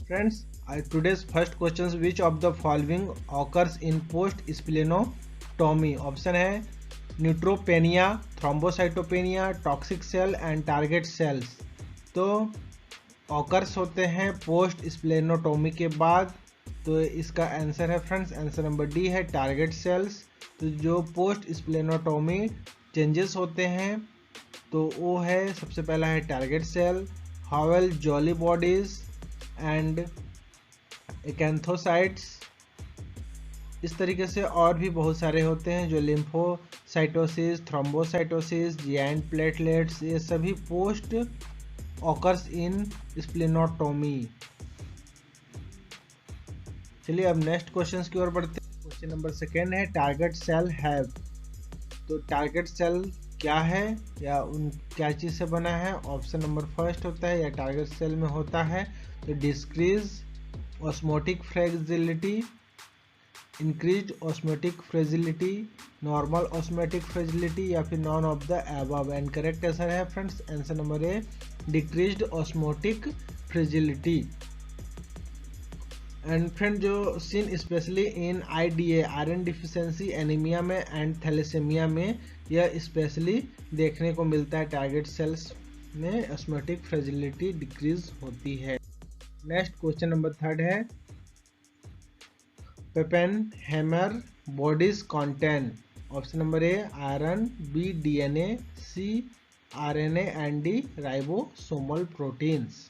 Friends, today's first question is which of the following occurs in post-splenotomy? Option है neutropenia, thrombocytopenia, toxic cell and target cells. तो occurs होते हैं post स्प्लेनोटोमी के बाद। तो इसका आंसर है फ्रेंड्स, आंसर नंबर डी है टारगेट सेल्स। तो जो पोस्ट स्प्लेनोटोमी चेंजेस होते हैं तो वो है, सबसे पहला है target cell, Howell Jolly bodies and acanthocytes. इस तरीके से और भी बहुत सारे होते हैं जो लिम्फोसाइटोसिस, थ्रोम्बोसाइटोसिस, जिएंट प्लेटलेट्स, ये सभी पोस्ट ऑकर्स इन स्प्लेनोटोमी। चलिए अब नेक्स्ट क्वेश्चन की ओर बढ़ते हैं। क्वेश्चन नंबर सेकेंड है टारगेट सेल हैव। तो टारगेट सेल क्या है या उन क्या चीज़ से बना है? ऑप्शन नंबर फर्स्ट होता है या टारगेट सेल में होता है तो decrease osmotic fragility, increased osmotic fragility, normal osmotic fragility या फिर none of the above. And correct answer है friends, answer number A decreased osmotic fragility. And friend जो seen specially in IDA iron deficiency anaemia में and thalassaemia में यह specially देखने को मिलता है। टारगेट सेल्स में ऑस्मोटिक फ्रेजिलिटी डिक्रीज होती है। नेक्स्ट क्वेश्चन नंबर थर्ड है Pappenheimer bodies contain. Option number A iron, B DNA, C RNA and D ribosomal proteins.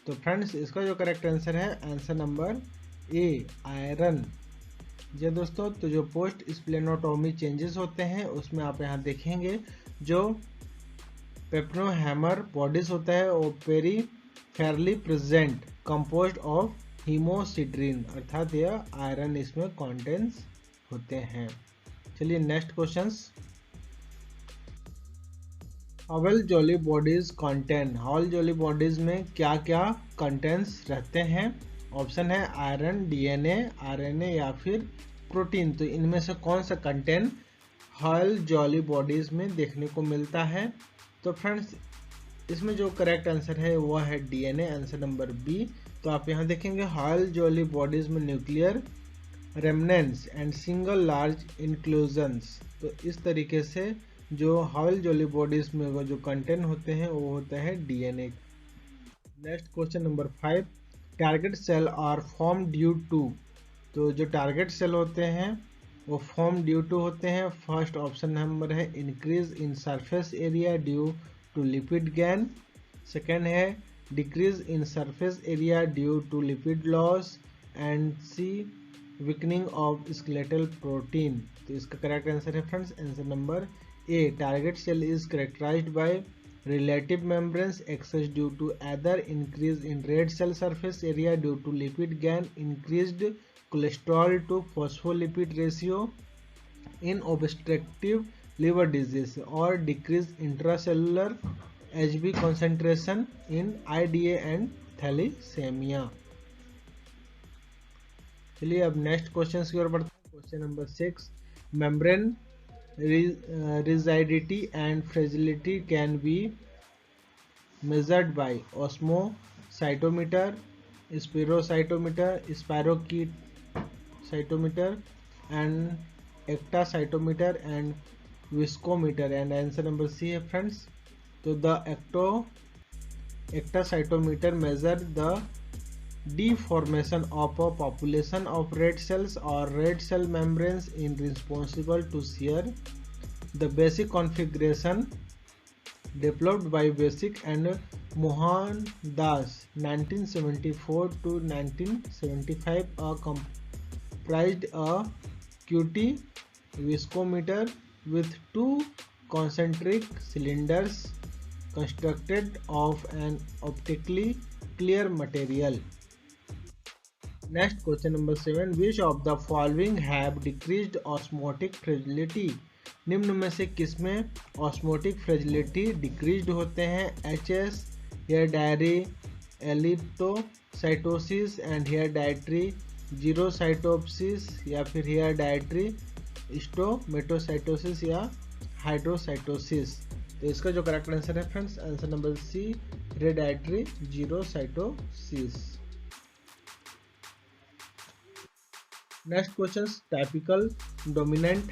तो फ्रेंड्स इसका जो करेक्ट आंसर है आंसर नंबर ए आयरन। जी दोस्तों, तो जो पोस्ट स्प्लेनोटोमी चेंजेस होते हैं उसमें आप यहाँ देखेंगे जो पेपेनहेमर बॉडीज होता है वो पेरीफेरली प्रेजेंट कंपोज्ड ऑफ हीमोसिड्रीन, अर्थात यह आयरन इसमें कंटेंट्स होते हैं। चलिए next questions. हॉवेल Jolly bodies contain. हॉवेल Jolly bodies में क्या क्या कंटेंट्स रहते हैं? ऑप्शन है आयरन, DNA, RNA या फिर प्रोटीन। तो इनमें से कौन सा कंटेंट हॉवेल जॉली बॉडीज में देखने को मिलता है? तो फ्रेंड्स इसमें जो करेक्ट आंसर है वह है DNA, आंसर नंबर बी। तो आप यहाँ देखेंगे हॉवेल जॉली बॉडीज में nuclear remnants and single large inclusions. तो इस तरीके से जो हॉवेल जॉली बॉडीज में जो कंटेंट होते हैं वो होता है DNA। Next question number 5, target cell are form due to. तो जो टारगेट सेल होते हैं वो फॉर्म ड्यू टू होते हैं। फर्स्ट ऑप्शन नंबर है increase in surface area due to lipid gain, second है decrease in surface area due to lipid loss, and C weakening of skeletal protein. तो इसका correct answer है friends, answer number A. Target cell is characterized by relative membranes access due to either increase in red cell surface area due to lipid gain, increased cholesterol to phospholipid ratio in obstructive liver disease, or decreased intracellular Hb concentration in IDA and thalassemia। चलिए अब next question की ओर बढ़ते हैं। Question number 6, membrane rigidity and fragility can be measured by osmocytometer, spirocytometer, spirocytometer and ectacytometer and viscometer, and answer number C है friends। तो the ectacytometer measure the deformation of a population of red cells or red cell membranes is responsible to share the basic configuration developed by Basic and Mohandas 1974 to 1975, comprised a QT viscometer with two concentric cylinders constructed of an optically clear material। Next question number 7, which of the following have decreased osmotic fragility. निम्न में से किसमें osmotic fragility decreased होते हैं? HS, hereditary, elliptocytosis and hereditary xerocytosis, या फिर hair dietary स्टोमेटोसाइटोसिस या हाइड्रोसाइटोसिस। तो इसका जो करेक्ट आंसर है friends, answer number C hereditary xerocytosis. Next questions, typical dominant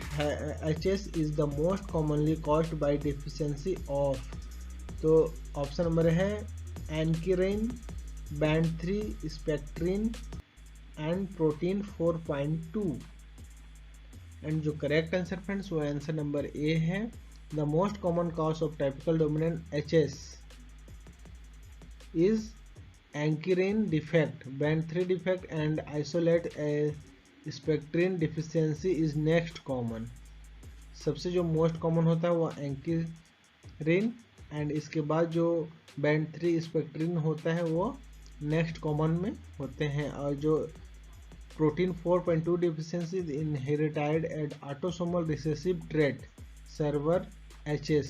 HS is the most commonly caused by deficiency of. तो option number है ankyrin, band 3 spectrin and protein 4.2। And जो correct answer friends वो answer number A है। The most common cause of typical dominant HS is ankyrin defect, band 3 defect and isolate spectrin deficiency is next common। सबसे जो most common होता है वो एंकिरिन and इसके बाद जो बैंड 3 स्पेक्ट्रिन होता है वो नेक्स्ट कॉमन में होते हैं। और जो protein 4.2 deficiency inherited and autosomal recessive trait server HS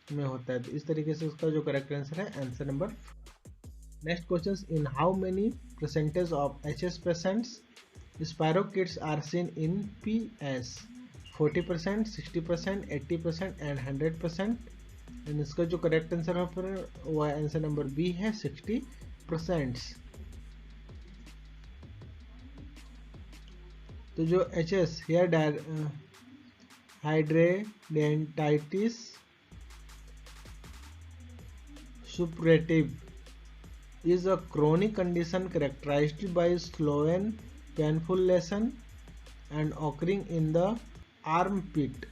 में होता है। तो इस तरीके से उसका जो करेक्ट आंसर है answer number. Next questions, in how many percentage of HS patients spirochetes are seen in PS? 40%, 60%, 80% and 100%। And इसका जो करेक्ट आंसर है फिर वो आंसर नंबर बी है 60%। तो जो HS here hidradenitis suppurativa is a chronic condition characterized by slow and painful lesion and occurring in the armpit,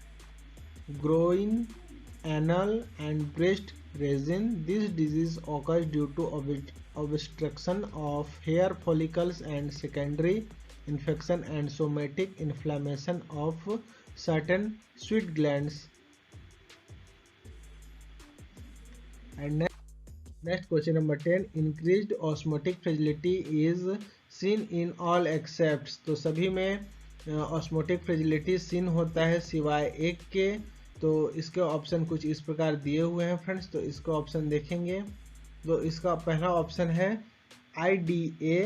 groin, anal and breast region. This disease occurs due to obstruction of hair follicles and secondary infection and somatic inflammation of certain sweat glands. And next question number 10, increased osmotic fragility is seen in all except। तो सभी में osmotic fragility scene होता है सिवाय एक के। तो इसके ऑप्शन कुछ इस प्रकार दिए हुए हैं फ्रेंड्स, तो इसका ऑप्शन देखेंगे। तो इसका पहला ऑप्शन है IDA,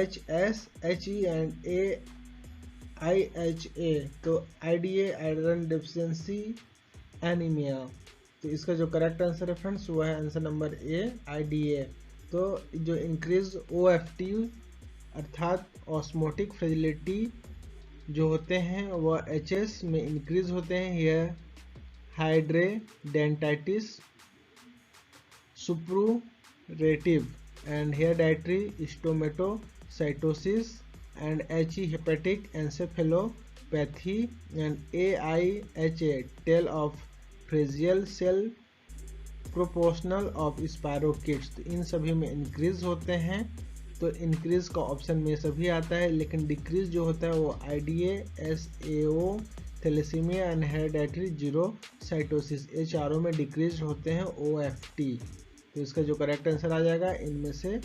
HS, HE and AIHA। तो IDA आयरन डेफिशिएंसी एनीमिया। तो इसका जो करेक्ट आंसर है फ्रेंड्स वो है आंसर नंबर ए IDA। तो जो इंक्रीज OFT अर्थात ऑस्मोटिक फ्रेजिलिटी जो होते हैं वो HS में इंक्रीज होते हैं। Here hidradenitis suppurativa and hereditary stomatocytosis and HE hepatic encephalopathy and AIHA tail of fragile cell proportional of spirochaetes. तो इन सभी में इंक्रीज होते हैं। तो इंक्रीज का ऑप्शन में सभी आता है, लेकिन डिक्रीज जो होता है वो IDA, SAO, thalassaemia and hereditary xerocytosis, ये चारों में डिक्रीज होते हैं OFT। तो इसका जो करेक्ट आंसर आ जाएगा इनमें से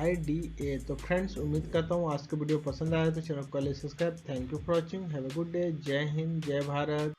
IDA। तो फ्रेंड्स उम्मीद करता हूँ आज का वीडियो पसंद आया तो चैनल को subscribe. Thank you for watching, have a good day. जय हिंद, जय भारत।